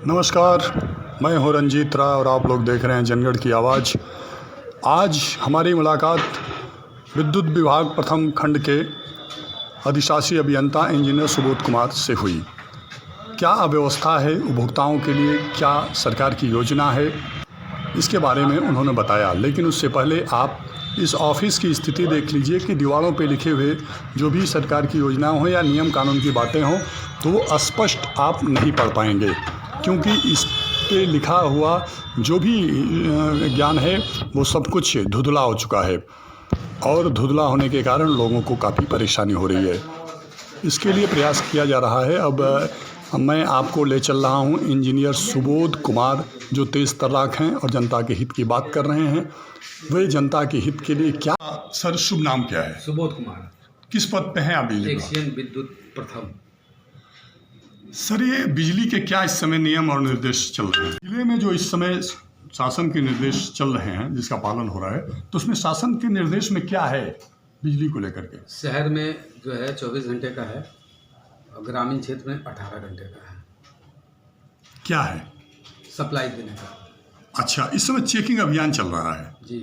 नमस्कार, मैं हूं रंजीत राय और आप लोग देख रहे हैं जनगढ़ की आवाज़। आज हमारी मुलाकात विद्युत विभाग प्रथम खंड के अधिशासी अभियंता इंजीनियर सुबोध कुमार से हुई। क्या अव्यवस्था है उपभोक्ताओं के लिए, क्या सरकार की योजना है, इसके बारे में उन्होंने बताया। लेकिन उससे पहले आप इस ऑफिस की स्थिति देख लीजिए कि दीवारों पे लिखे हुए जो भी सरकार की योजनाएं हों या नियम कानून की बातें हों तो वो स्पष्ट आप नहीं पढ़ पाएंगे, क्योंकि इस पे लिखा हुआ जो भी ज्ञान है वो सब कुछ धुंधला हो चुका है और धुंधला होने के कारण लोगों को काफ़ी परेशानी हो रही है। इसके लिए प्रयास किया जा रहा है। अब मैं आपको ले चल रहा हूं इंजीनियर सुबोध कुमार, जो तेज तर्राक हैं और जनता के हित की बात कर रहे हैं। वे जनता के हित के लिए क्या। सर, शुभ नाम क्या है? सुबोध कुमार। किस पद पे हैं आप? एक्सियन विद्युत प्रथम। सर, ये बिजली के क्या इस समय नियम और निर्देश चल रहे हैं जिले में? जो इस समय शासन के निर्देश चल रहे हैं जिसका पालन हो रहा है, तो उसमें शासन के निर्देश में क्या है बिजली को लेकर के? शहर में जो है 24 घंटे का है और ग्रामीण क्षेत्र में 18 घंटे का है। क्या है? सप्लाई देने का। अच्छा, इस समय चेकिंग अभियान चल रहा है जी।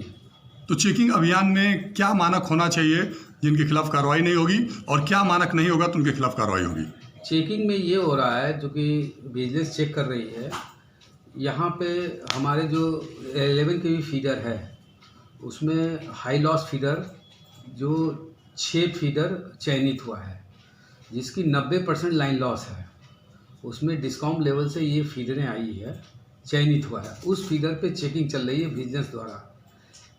तो चेकिंग अभियान में क्या मानक होना चाहिए जिनके खिलाफ कार्रवाई नहीं होगी, और क्या मानक नहीं होगा तो उनके खिलाफ कार्रवाई होगी? चेकिंग में ये हो रहा है, जो कि विजिलेंस चेक कर रही है, यहाँ पे हमारे जो 11 के भी फीडर है उसमें हाई लॉस फीडर जो 6 फीडर चयनित हुआ है, जिसकी 90% लाइन लॉस है। उसमें डिस्कॉम लेवल से ये फीडरें आई है, चयनित हुआ है। उस फीडर पे चेकिंग चल रही है विजिलेंस द्वारा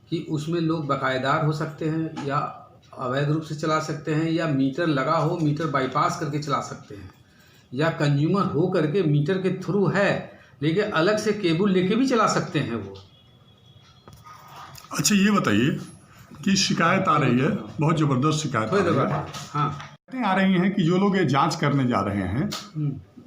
कि उसमें लोग बकायेदार हो सकते हैं या अवैध रूप से चला सकते हैं, या मीटर लगा हो मीटर बाईपास करके चला सकते हैं, या कंज्यूमर हो करके मीटर के थ्रू है लेकिन अलग से केबल लेके भी चला सकते हैं वो। अच्छा, ये बताइए कि शिकायत आ रही है, बहुत ज़बरदस्त शिकायत आ रही है। हाँ, आ रही हैं कि जो लोग ये जांच करने जा रहे हैं,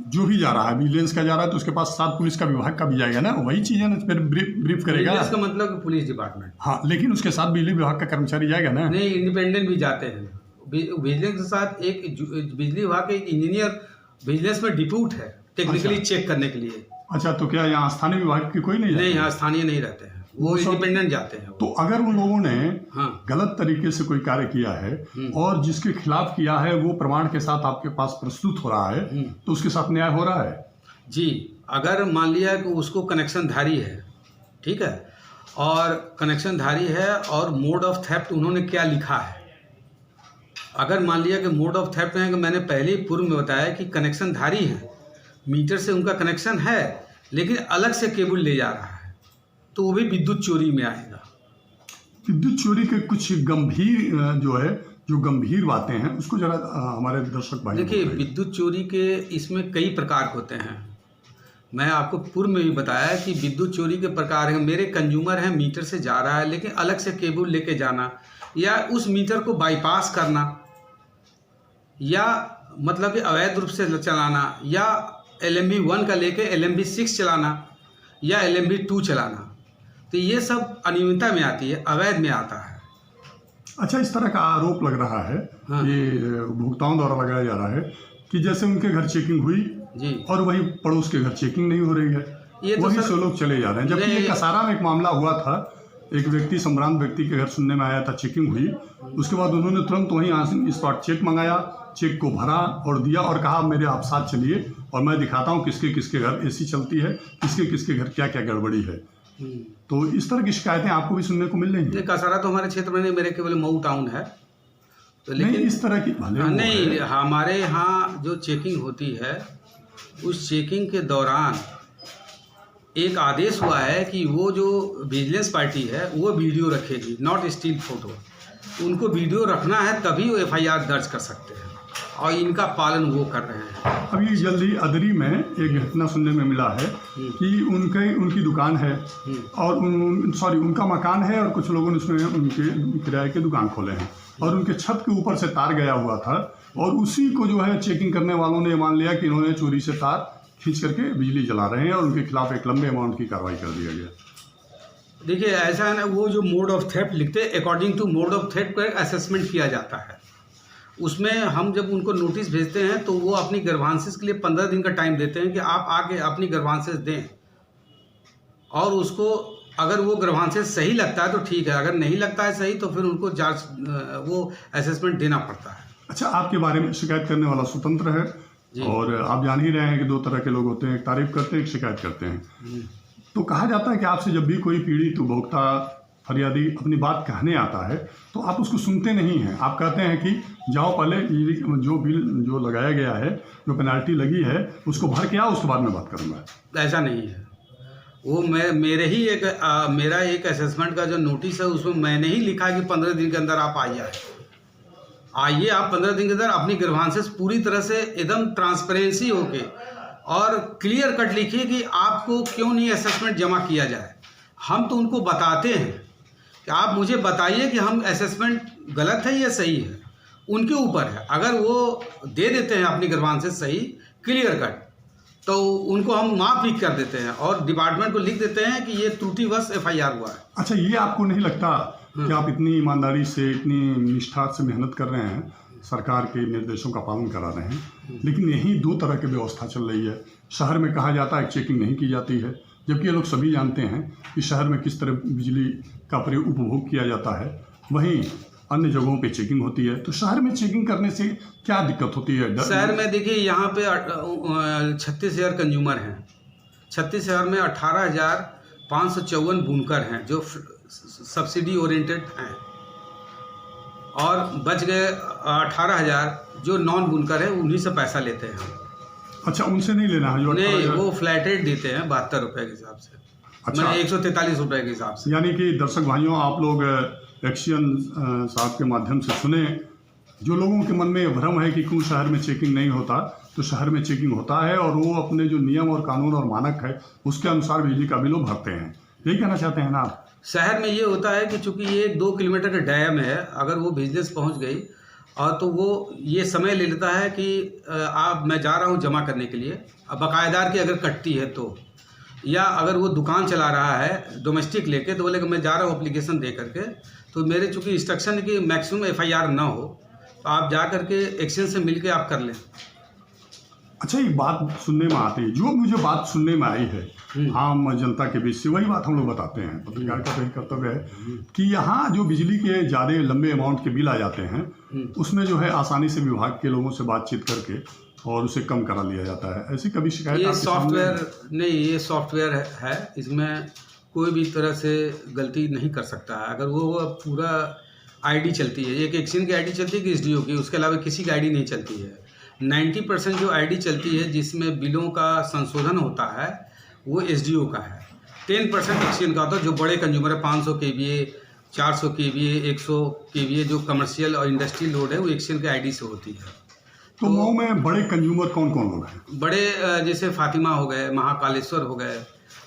जो भी जा रहा है, विजिलेंस का जा रहा है तो उसके पास साथ पुलिस का विभाग का भी जाएगा ना, वही चीज़ है ना, फिर ब्रीफ करेगा। इसका मतलब पुलिस डिपार्टमेंट। हाँ, लेकिन उसके साथ बिजली विभाग का कर्मचारी जाएगा ना? नहीं, इंडिपेंडेंट भी जाते हैं। विजिलेंस के साथ एक बिजली विभाग के एक इंजीनियर विजिलेंस में डिप्यूट है टेक्निकली चेक करने के लिए। अच्छा, तो क्या यहाँ स्थानीय विभाग की कोई नहीं? नहीं, यहाँ स्थानीय नहीं रहते हैं, वो इंडिपेंडेंट जाते हैं। तो अगर उन लोगों ने गलत तरीके से कोई कार्य किया है और जिसके खिलाफ किया है वो प्रमाण के साथ आपके पास प्रस्तुत हो रहा है, तो उसके साथ न्याय हो रहा है? जी। अगर मान लिया कि उसको कनेक्शन धारी है, ठीक है, और कनेक्शन धारी है और मोड ऑफ थेफ्ट उन्होंने क्या लिखा है, अगर मान लिया कि मोड ऑफ थेफ्ट है कि मैंने पहले ही पूर्व में बताया कि कनेक्शन धारी है, मीटर से उनका कनेक्शन है लेकिन अलग से केबल ले जा रहा है, तो वो भी विद्युत चोरी में आएगा। विद्युत चोरी के कुछ गंभीर जो गंभीर बातें हैं उसको जरा हमारे दर्शक भाई देखिए, विद्युत चोरी के इसमें कई प्रकार होते हैं। मैं आपको पूर्व में भी बताया कि विद्युत चोरी के प्रकार हैं। मेरे कंज्यूमर हैं, मीटर से जा रहा है लेकिन अलग से केबल लेके जाना, या उस मीटर को बाईपास करना, या मतलब कि अवैध रूप से चलाना, या LMB 1 का लेके LMB 6 चलाना, या LMB 2 चलाना, तो ये सब अनियमितता में आती है, अवैध में आता है। अच्छा, इस तरह का आरोप लग रहा है, ये उपभोक्ताओं द्वारा लगाया जा रहा है कि जैसे उनके घर चेकिंग हुई जी और वही पड़ोस के घर चेकिंग नहीं हो रही है, ये तो वही से लोग चले जा रहे हैं। जबकि ये कसारा में एक मामला हुआ था, एक व्यक्ति संभ्रांत व्यक्ति के घर सुनने में आया था, चेकिंग हुई, उसके बाद उन्होंने तुरंत वहीं स्पॉट चेक मंगाया, चेक को भरा और दिया और कहा मेरे आप साथ चलिए और मैं दिखाता हूँ किसके किसके घर AC चलती है, किसके किसके घर क्या क्या गड़बड़ी है। तो इस तरह की शिकायतें आपको भी सुनने को मिल रही है? कसारा तो हमारे क्षेत्र में नहीं, मेरे केवल मऊ टाउन है। तो लेकिन नहीं, इस तरह की नहीं, हमारे यहाँ जो चेकिंग होती है उस चेकिंग के दौरान एक आदेश हुआ है कि वो जो विजिलेंस पार्टी है वो वीडियो रखेगी, नॉट स्टिल फोटो। उनको वीडियो रखना है तभी वो FIR दर्ज कर सकते हैं, और इनका पालन वो कर रहे हैं। अभी जल्द ही अदरी में एक घटना सुनने में मिला है कि उनकी दुकान है और उनका मकान है और कुछ लोगों ने उसमें उनके किराए के दुकान खोले हैं और उनके छत के ऊपर से तार गया हुआ था और उसी को जो है चेकिंग करने वालों ने मान लिया कि इन्होंने चोरी से तार खींच करके बिजली जला रहे हैं और उनके खिलाफ एक लंबे अमाउंट की कार्रवाई कर दिया गया। देखिए, ऐसा है ना, वो जो मोड ऑफ थेफ्ट लिखते हैं, according to mode of theft का असेसमेंट किया जाता है। उसमें हम जब उनको नोटिस भेजते हैं तो वो अपनी गर्भांसिस के लिए 15 दिन का टाइम देते हैं कि आप आके अपनी गर्भांसिस दें, और उसको अगर वो गर्भांसिस सही लगता है तो ठीक है, अगर नहीं लगता है सही तो फिर उनको जांच वो असेसमेंट देना पड़ता है। अच्छा, आपके बारे में शिकायत करने वाला स्वतंत्र है, और आप जान ही रहे हैं कि दो तरह के लोग होते हैं, एक तारीफ करते हैं, एक शिकायत करते हैं। तो कहा जाता है कि आपसे जब भी कोई पीड़ित उपभोक्ता फरियादी अपनी बात कहने आता है तो आप उसको सुनते नहीं हैं। आप कहते हैं कि जाओ पहले जो बिल जो लगाया गया है, जो पेनल्टी लगी है, उसको भर के आओ, उसके बाद में बात करूँगा। ऐसा नहीं है। वो मेरा एक असेसमेंट का जो नोटिस है उसमें मैंने ही लिखा कि 15 दिन के अंदर आप आइए आप 15 दिन के अंदर अपनी गर्भांसिस पूरी तरह से एकदम ट्रांसपेरेंसी होके और क्लियर कट लिखिए कि आपको क्यों नहीं असेसमेंट जमा किया जाए। हम तो उनको बताते हैं कि आप मुझे बताइए कि हम असेसमेंट गलत है या सही है, उनके ऊपर है। अगर वो दे देते हैं अपनी गर्भांसिस सही क्लियर कट तो उनको हम माफ भी कर देते हैं और डिपार्टमेंट को लिख देते हैं कि ये त्रुटिवश FIR हुआ है। अच्छा, ये आपको नहीं लगता कि आप इतनी ईमानदारी से, इतनी निष्ठा से मेहनत कर रहे हैं, सरकार के निर्देशों का पालन करा रहे हैं, लेकिन यही दो तरह की व्यवस्था चल रही है। शहर में कहा जाता है चेकिंग नहीं की जाती है, जबकि ये लोग सभी जानते हैं कि शहर में किस तरह बिजली का उपभोग किया जाता है। वहीं अन्य जगहों पे चेकिंग होती है, तो शहर में चेकिंग करने से क्या दिक्कत होती है? शहर में देखिए, यहाँ पे 36,000 कंज्यूमर हैं। 36,000 में 18,554 बुनकर हैं जो सब्सिडी ओरिएंटेड हैं, और बच गए 18,000 जो नॉन बुनकर है, उन्हीं से पैसा लेते हैं हम। अच्छा, उनसे नहीं लेना है? जो नहीं, वो फ्लैट रेट देते हैं 72 रुपये के हिसाब से। अच्छा, मैंने 143 रुपये के हिसाब से। यानी कि दर्शक भाइयों, आप लोग एक्शन साहब के माध्यम से सुने, जो लोगों के मन में भ्रम है कि क्यों शहर में चेकिंग नहीं होता, तो शहर में चेकिंग होता है, और वो अपने जो नियम और कानून और मानक है उसके अनुसार बिजली का बिल भरते हैं। यही कहना चाहते हैं ना आप? शहर में ये होता है कि चूंकि ये 2 किलोमीटर का डैम है, अगर वो बिजनेस पहुंच गई और तो वो ये समय ले लेता है कि मैं जा रहा हूं जमा करने के लिए, अब बकायेदार की अगर कटती है तो, या अगर वो दुकान चला रहा है डोमेस्टिक लेके तो बोले कि मैं जा रहा हूँ एप्लीकेशन दे करके, तो मेरे चूंकि इंस्ट्रक्शन है कि मैक्सिमम FIR ना हो, तो आप जा करके एक्शन से मिल के आप कर लें। अच्छा, एक बात सुनने में आती है, जो मुझे बात सुनने में आई है आम जनता के बीच से, वही बात हम लोग बताते हैं। पत्रकार का तो यही कर्तव्य है कि यहाँ जो बिजली के ज़्यादा लंबे अमाउंट के बिल आ जाते हैं, उसमें जो है आसानी से विभाग के लोगों से बातचीत करके और उसे कम करा लिया जाता है। ऐसी कभी शिकायत? ये सॉफ्टवेयर नहीं, ये सॉफ्टवेयर है, इसमें कोई भी तरह से गलती नहीं कर सकता है। अगर वो पूरा ID चलती है, एक एक्शन की ID चलती है कि SDO की, उसके अलावा किसी की ID नहीं चलती है। 90% जो ID चलती है जिसमें बिलों का संशोधन होता है वो SDO का है। 10% एक्शन का होता है, जो बड़े कंज्यूमर है 500 kVA, 400 kVA, 100 kVA जो कमर्शियल और इंडस्ट्रियल लोड है, वो एक्शन के ID से होती है। तो मऊ में बड़े कंज्यूमर कौन कौन लोग हैं? बड़े जैसे फातिमा हो गए, महाकालेश्वर हो गए,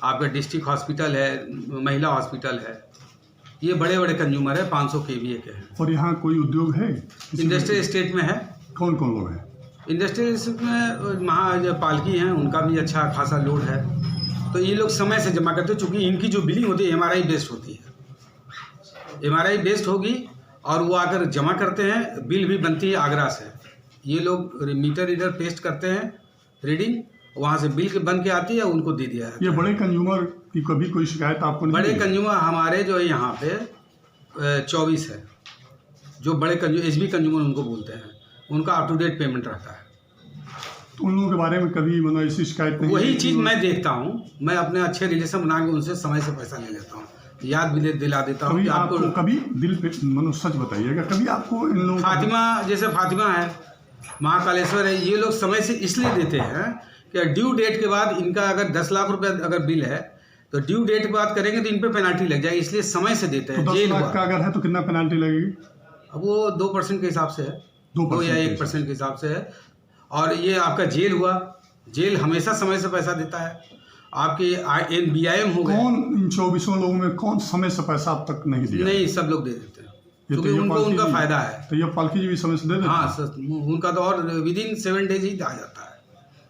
आपका डिस्ट्रिक्ट हॉस्पिटल है, महिला हॉस्पिटल है, ये बड़े बड़े कंज्यूमर है, 500 kVA के हैं। और यहाँ कोई उद्योग है? इंडस्ट्रियल स्टेट में है। कौन कौन लोग हैं? इंडस्ट्रियल स्टेट में जो पालकी हैं उनका भी अच्छा खासा लोड है, तो ये लोग समय से जमा करते हैं। चूँकि इनकी जो बिलिंग होती है MRI बेस्ड होती है, MRI बेस्ड होगी, और वो आकर जमा करते हैं। बिल भी बनती है आगरा से, ये लोग मीटर रीडर पेस्ट करते हैं रीडिंग, वहाँ से बिल के बन के आती है, उनको दे दिया है। ये बड़े कंज्यूमर की कभी कोई शिकायत आपको नहीं? बड़े कंज्यूमर हमारे जो है यहाँ पे 24 है, जो बड़े HB कंज्यूमर उनको बोलते हैं, उनका अप टू डेट पेमेंट रहता है। तो उन लोगों के बारे में कभी मतलब ऐसी शिकायत नहीं? वही चीज़ मैं देखता हूँ, मैं अपने अच्छे रिलेशन बना के उनसे समय से पैसा ले लेता हूँ, याद भी दिला देता हूँ कि आपको कभी दिल पे मतलब सच बताइएगा, कभी आपको इन लोगों फातिमा, जैसे फातिमा है, महाकालेश्वर है, ये लोग समय से इसलिए देते हैं कि ड्यू डेट के बाद इनका अगर 10 लाख रुपए अगर बिल है तो ड्यू डेट के बाद करेंगे तो इन पे पेनल्टी लग जाएगी, इसलिए समय से देते हैं। तो 10 लाख का अगर है तो कितना पेनल्टी लगेगी? अब वो 2% के हिसाब से है, 2 या 1% के हिसाब से है। और ये आपका जेल हुआ, जेल हमेशा समय से पैसा देता है। आपके NBIM हो गए। कौन इन 24 लोगों में कौन समय से पैसा अब तक नहीं दिया? नहीं, सब लोग दे देते हैं, क्योंकि उनको उनका फायदा है। तो ये पालकी जी भी समय से दे देते हैं? हाँ, उनका तो और विदिन 7 डेज ही आ जाता है।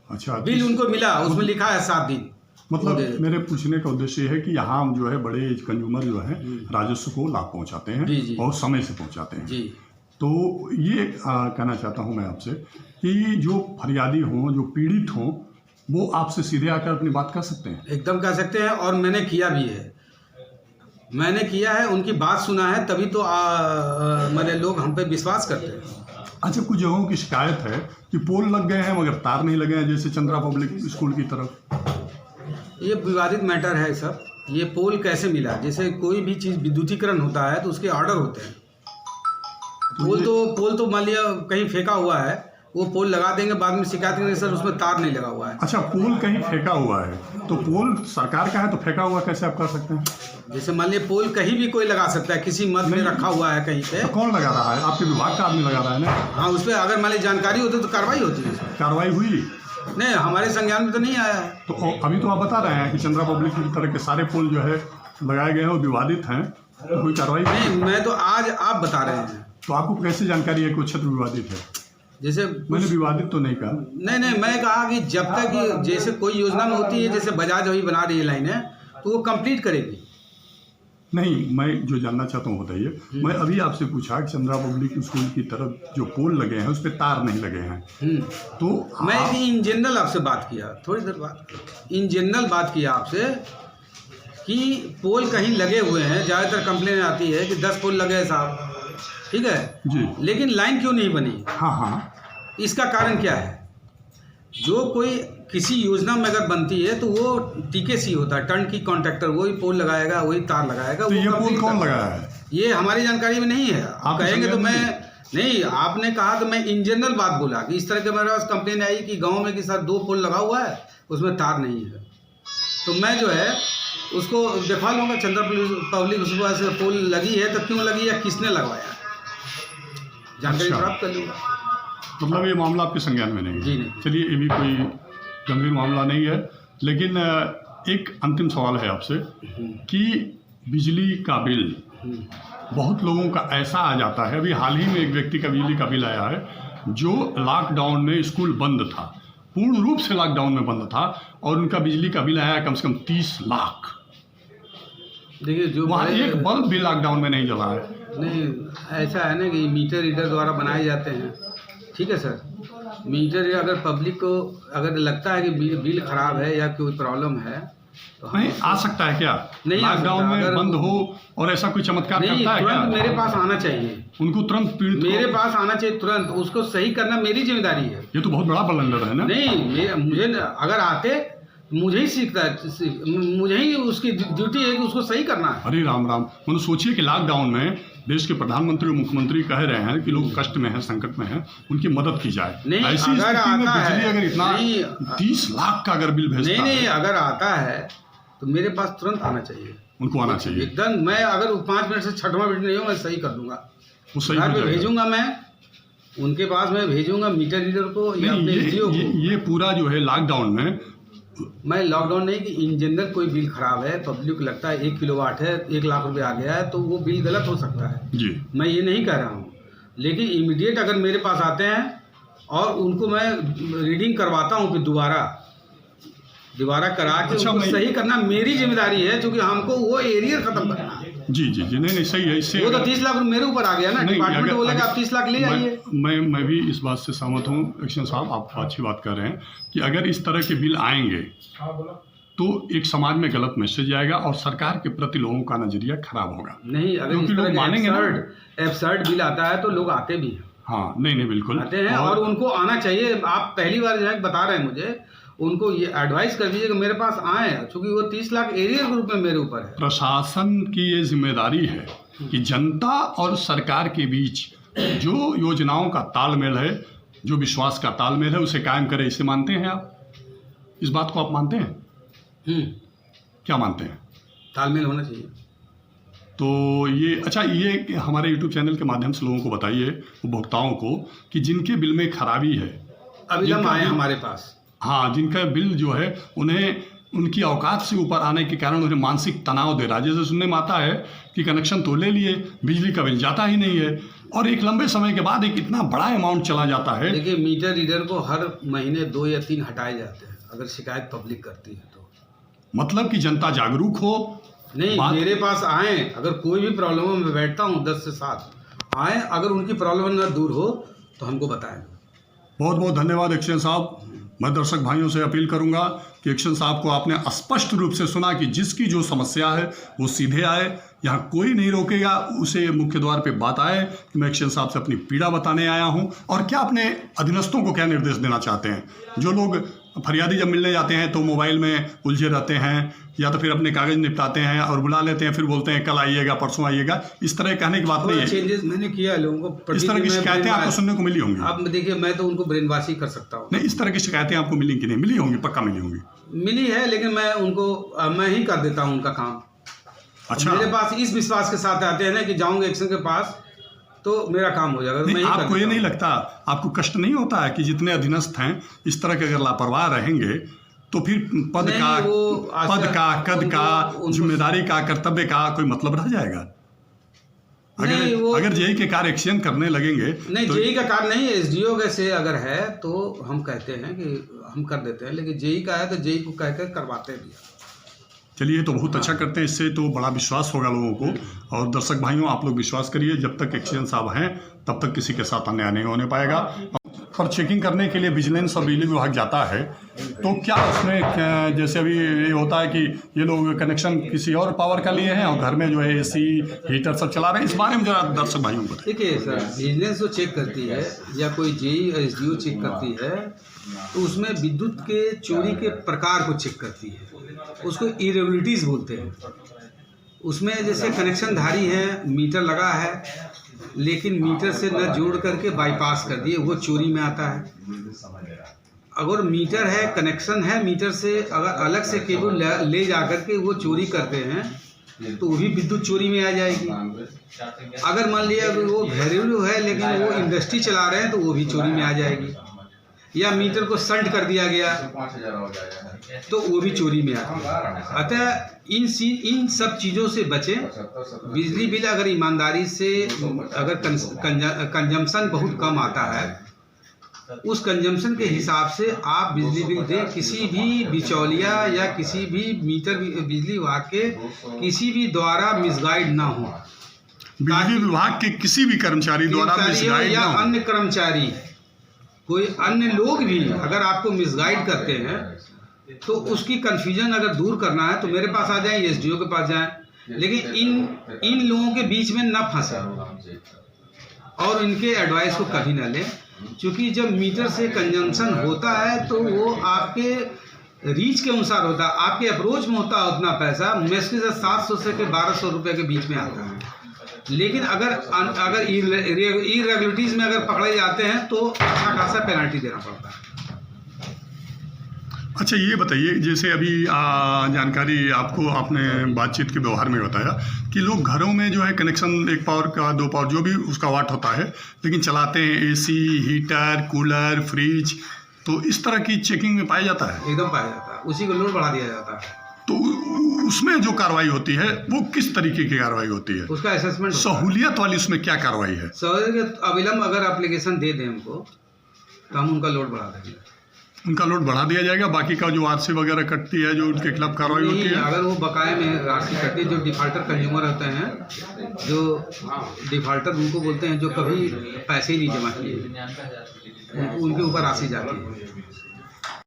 अच्छा, बिल उनको मिला, उसमें लिखा है 7 दिन। मतलब मेरे पूछने का उद्देश्य है कि यहाँ जो है बड़े कंज्यूमर जो है राजस्व को लाभ पहुँचाते हैं और समय से पहुँचाते हैं। जी। तो ये कहना चाहता हूँ मैं आपसे कि जो फरियादी हों, जो पीड़ित हों, वो आपसे सीधे आकर अपनी बात कर सकते हैं। एकदम कह सकते हैं, और मैंने किया भी है। मैंने किया है, उनकी बात सुना है, तभी तो मैंने लोग हम पे विश्वास करते हैं। अच्छा, कुछ जगहों की शिकायत है कि पोल लग गए हैं मगर तार नहीं लगे हैं, जैसे चंद्रा पब्लिक स्कूल की तरफ। ये विवादित मैटर है सब। ये पोल कैसे मिला? जैसे कोई भी चीज़ विद्युतीकरण होता है तो उसके ऑर्डर होते हैं। पोल तो मान लिया कहीं फेंका हुआ है, वो पोल लगा देंगे, बाद में शिकायत करेंगे सर उसमें तार नहीं लगा हुआ है। अच्छा, पोल कहीं फेंका हुआ है तो पोल सरकार का है तो फेंका हुआ कैसे आप कर सकते हैं? जैसे मान लिया पोल कहीं भी कोई लगा सकता है, किसी मद में रखा हुआ है कहीं पे। तो कौन लगा रहा है? आपके विभाग का आदमी लगा रहा है ना? हाँ, उस पर अगर मान ली जानकारी होती तो कार्रवाई होती है। कार्रवाई हुई नहीं, हमारे संज्ञान में तो नहीं आया है। तो अभी तो आप बता रहे हैं कि चंद्रा पब्लिक की तरह के सारे पोल जो है लगाए गए हैं वो विवादित हैं, तो कोई कार्रवाई नहीं, मैं तो आज आप बता रहे हैं। तो आपको कैसे जानकारी है कि क्षेत्र विवादित है? जैसे मैंने विवादित तो नहीं कहा। नहीं, मैं कहा कि जब तक जैसे कोई योजना में होती है, जैसे बजाज अभी बना रही है लाइनें, तो वो कंप्लीट करेगी। नहीं, मैं जो जानना चाहता हूँ बताइए। मैं अभी आपसे पूछा कि चंद्रा पब्लिक स्कूल की तरफ जो पोल लगे हैं उस पर तार नहीं लगे हैं, तो मैं इन जनरल आपसे बात किया, थोड़ी देर बाद इन जनरल बात किया आपसे कि पोल कहीं लगे हुए हैं। ज़्यादातर कंप्लेन आती है कि 10 पोल लगे हैं साहब, ठीक है जी, लेकिन लाइन क्यों नहीं बनी? हाँ, इसका कारण क्या है? जो कोई किसी योजना में अगर बनती है तो वो टीकेसी होता है, टर्न की कॉन्ट्रैक्टर, वही पोल लगाएगा, वही तार लगाएगा। तो ये पोल कौन लगाया है? ये हमारी जानकारी में नहीं है। आप कहेंगे तो मैं नहीं, आपने कहा तो मैं इन जनरल बात बोला कि इस तरह के मेरे पास कंप्लेन आई कि गांव में के साथ 2 पोल लगा हुआ है, उसमें तार नहीं है। तो मैं जो है उसको दिखा लूँगा, चंद्रा पब्लिक उसके पास पोल लगी है तो क्यों लगी है, किसने लगवाया, जानकारी प्राप्त कर लूँगा। मतलब ये मामला आपके संज्ञान में नहीं है? जी नहीं। चलिए, ये भी कोई गंभीर मामला नहीं है, लेकिन एक अंतिम सवाल है आपसे कि बिजली का बिल बहुत लोगों का ऐसा आ जाता है। अभी हाल ही में एक व्यक्ति का बिजली का बिल आया है जो लॉकडाउन में स्कूल बंद था, पूर्ण रूप से लॉकडाउन में बंद था, और उनका बिजली का बिल आया कम से कम 30 लाख। देखिए, जो वहाँ एक बल्ब भी लॉकडाउन में नहीं जला है। नहीं, ऐसा है ना कि मीटर रीडर द्वारा बनाए जाते हैं, ठीक है सर। मीटर अगर पब्लिक को अगर लगता है कि बिल खराब है या कोई प्रॉब्लम है तो नहीं आ सकता है क्या? नहीं, लॉकडाउन में बंद हो और ऐसा कोई चमत्कार नहीं, करता है क्या? तुरंत मेरे पास आना चाहिए, उनको तुरंत पीड़ित मेरे पास आना चाहिए तुरंत, उसको सही करना मेरी जिम्मेदारी है। ये तो बहुत बड़ा ब्लंडर है ना? नहीं, मुझे अगर आते मुझे ही सीखता है, मुझे ही उसकी ड्यूटी है कि उसको सही करना है। अरे राम राम, मतलब सोचिए कि लॉकडाउन में देश के प्रधानमंत्री और मुख्यमंत्री कह रहे हैं कि लोग कष्ट में हैं, संकट में हैं, उनकी मदद की जाए। नहीं, ऐसी अगर स्थिति में आता बिजली है, अगर इतना नहीं, 30 लाख का अगर बिल भेजता नहीं, है, अगर आता है तो मेरे पास तुरंत आना चाहिए, उनको आना चाहिए एकदम। मैं अगर 5 मिनट से 6वां मिनट नहीं हो, मैं सही कर दूंगा, वो सही घर हो पे जाएगा। भेजूंगा, मैं उनके पास मैं भेजूंगा मीटर रीडर को या अपने एसडीओ को। ये पूरा जो है लॉकडाउन में, मैं लॉकडाउन नहीं कि इन जनरल कोई बिल खराब है, पब्लिक को लगता है 1 किलोवाट है, 1 लाख रुपए आ गया है, तो वो बिल गलत हो सकता है जी, मैं ये नहीं कह रहा हूँ। लेकिन इमीडिएट अगर मेरे पास आते हैं और उनको मैं रीडिंग करवाता हूँ, फिर दोबारा करा के अच्छा, उनको सही करना मेरी जिम्मेदारी है, क्योंकि हमको वो एरिया खत्म करना है। जी, नहीं सही है। इससे वो तो 30 लाख मेरे ऊपर आ गया ना, डिपार्टमेंट बोलेगा आप 30 लाख ले आइए। मैं भी इस बात से सहमत हूँ। एक्शन साहब, आप अच्छी बात कर रहे हैं कि अगर इस तरह के बिल आएंगे तो एक समाज में गलत मैसेज जाएगा और सरकार के प्रति लोगों का नजरिया खराब होगा। नहीं, अगर इस तरह का एब्सर्ड बिल आता है तो लोग आते भी हैं। हाँ, नहीं बिल्कुल आते हैं, और उनको आना चाहिए। आप पहली बार जो है बता रहे हैं मुझे, उनको ये एडवाइस कर दीजिए कि मेरे पास आए, क्योंकि वो 30 लाख एरियर के रूप में मेरे ऊपर है। प्रशासन की ये जिम्मेदारी है कि जनता और सरकार के बीच जो योजनाओं का तालमेल है, जो विश्वास का तालमेल है, उसे कायम करे। इसे मानते हैं आप? इस बात को आप मानते हैं? क्या मानते हैं? तालमेल होना चाहिए। तो ये अच्छा, ये हमारे यूट्यूब चैनल के माध्यम से लोगों को बताइए, उपभोक्ताओं को, कि जिनके बिल में खराबी है, अविलंब आए हमारे पास। हाँ, जिनका बिल जो है उन्हें उनकी औकात से ऊपर आने के कारण उन्हें मानसिक तनाव दे रहा है। जैसे सुनने में आता है कि कनेक्शन तो ले लिए, बिजली का बिल जाता ही नहीं है, और एक लंबे समय के बाद एक इतना बड़ा अमाउंट चला जाता है। देखिए, मीटर रीडर को हर महीने 2 या 3 हटाए जाते हैं अगर शिकायत पब्लिक करती है तो। मतलब कि जनता जागरूक हो। नहीं, मेरे पास आए, अगर कोई भी प्रॉब्लम हो, मैं बैठता हूँ 10 से 7, आए, अगर उनकी प्रॉब्लम न दूर हो तो हमको बताएं। बहुत बहुत धन्यवाद एक्शन साहब। मैं दर्शक भाइयों से अपील करूंगा कि एक्शन साहब को आपने स्पष्ट रूप से सुना कि जिसकी जो समस्या है वो सीधे आए, यहाँ कोई नहीं रोकेगा, उसे मुख्य द्वार पे बात आए कि मैं एक्शन साहब से अपनी पीड़ा बताने आया हूँ। और क्या अपने अधीनस्थों को क्या निर्देश देना चाहते हैं? जो लोग फरियादी जब मिलने जाते हैं तो मोबाइल में उलझे रहते हैं या तो फिर अपने कागज निपटाते हैं और बुला लेते हैं, फिर बोलते हैं कल आइएगा, परसों आइएगा, इस तरह कहने की बात नहीं है। चेंजेस मैंने किया है लोगों को। इस तरह की शिकायतें आपको सुनने को मिली होंगी। अब देखिए, मैं तो उनको ब्रेन वॉश ही कर सकता हूँ। नहीं, इस तरह की शिकायतें आपको मिली कि नहीं? मिली होंगी, पक्का मिली होंगी। मिली है, लेकिन मैं उनको मैं ही कर देता हूँ उनका काम। अच्छा, मेरे पास इस विश्वास के साथ आते हैं ना कि जाऊंगे एक्शन के पास तो मेरा काम हो जाएगा। नहीं, आपको ये नहीं लगता, आपको कष्ट नहीं होता है कि जितने अधीनस्थ हैं इस तरह के अगर लापरवाह रहेंगे तो फिर पद कद का जिम्मेदारी का, कर्तव्य का कोई मतलब रह जाएगा? अगर जेई के कार्य एक्शन करने लगेंगे नहीं तो जेई का कार्य नहीं, एसडीओ के से अगर है तो हम कहते हैं कि हम कर देते हैं, लेकिन जेई का है तो जेई को कहकर करवाते भी। चलिए, तो बहुत अच्छा करते हैं, इससे तो बड़ा विश्वास होगा लोगों को। और दर्शक भाइयों, आप लोग विश्वास करिए, जब तक एक्शन साहब हैं तब तक किसी के साथ अन्याय नहीं होने पाएगा। पर चेकिंग करने के लिए विजिलेंस और बिजली विभाग जाता है तो क्या उसमें जैसे अभी ये होता है कि ये लोग कनेक्शन किसी और पावर का लिए हैं और घर में जो है एसी हीटर सब चला रहे हैं, इस बारे में जरा दर्शक भाइयों को बताइए। देखिए सर, विजिलेंस जो चेक करती है या कोई जेई एसडीओ चेक करती है तो उसमें विद्युत के चोरी के प्रकार को चेक करती है, उसको इरेगुलरिटीज बोलते हैं। उसमें जैसे कनेक्शनधारी है, मीटर लगा है लेकिन मीटर से न जोड़ करके बाईपास कर दिए, वो चोरी में आता है। अगर मीटर है, कनेक्शन है मीटर से, अगर अलग से केबल ले जा करके वो चोरी करते हैं तो वो भी विद्युत चोरी में आ जाएगी। अगर मान लिया वो घरेलू है लेकिन वो इंडस्ट्री चला रहे हैं तो वो भी चोरी में आ जाएगी। या मीटर को शंट कर दिया गया तो वो भी चोरी में आती है। अतः इन सब चीज़ों से बचें। बिजली बिल अगर ईमानदारी से, अगर कंजम्पशन बहुत कम आता है, उस कंजम्पशन के हिसाब से आप बिजली बिल दें। किसी भी बिचौलिया या किसी भी मीटर बिजली विभाग के किसी भी द्वारा मिसगाइड ना हो। बिजली विभाग के किसी भी कर्मचारी द्वारा मिसगाइड या अन्य कर्मचारी, कोई अन्य लोग भी अगर आपको मिसगाइड करते हैं तो उसकी कन्फ्यूजन अगर दूर करना है तो मेरे पास आ जाएं, एसडीओ के पास जाएं, लेकिन इन लोगों के बीच में ना फंसे और इनके एडवाइस को कभी ना लें। क्योंकि जब मीटर से कंजम्पशन होता है तो वो आपके रीच के अनुसार होता है, आपके अप्रोच में होता है उतना पैसा, मुश्किल से 700 से 1200 रुपये के बीच में आता है। लेकिन अगर इरेगुलरिटीज में अगर पकड़े जाते हैं तो अच्छा खासा पेनल्टी देना पड़ता है। अच्छा, ये बताइए, जैसे अभी जानकारी आपको आपने बातचीत के व्यवहार में बताया कि लोग घरों में जो है कनेक्शन 1 पावर का 2 पावर जो भी उसका वाट होता है, लेकिन चलाते हैं एसी, हीटर, कूलर, फ्रिज, तो इस तरह की चेकिंग में पाया जाता है? एकदम पाया जाता है, उसी को लोड बढ़ा दिया जाता है। तो उसमें जो कार्रवाई होती है वो किस तरीके की कार्रवाई होती है? उसका असेसमेंट। सहूलियत वाली उसमें क्या कार्रवाई है? सहूलियत अविलंब अगर एप्लीकेशन दे दें हमको तो हम उनका लोड बढ़ा देंगे। उनका लोड बढ़ा दिया जाएगा, बाकी का जो आरसी वगैरह कटती है, जो उनके खिलाफ कार्रवाई होती है, अगर वो बकाये में राशि कटती है, जो डिफाल्टर कंज्यूमर होते हैं, जो डिफाल्टर उनको बोलते हैं, जो कभी पैसे ही नहीं जमा किए, उनके ऊपर राशि जाती है।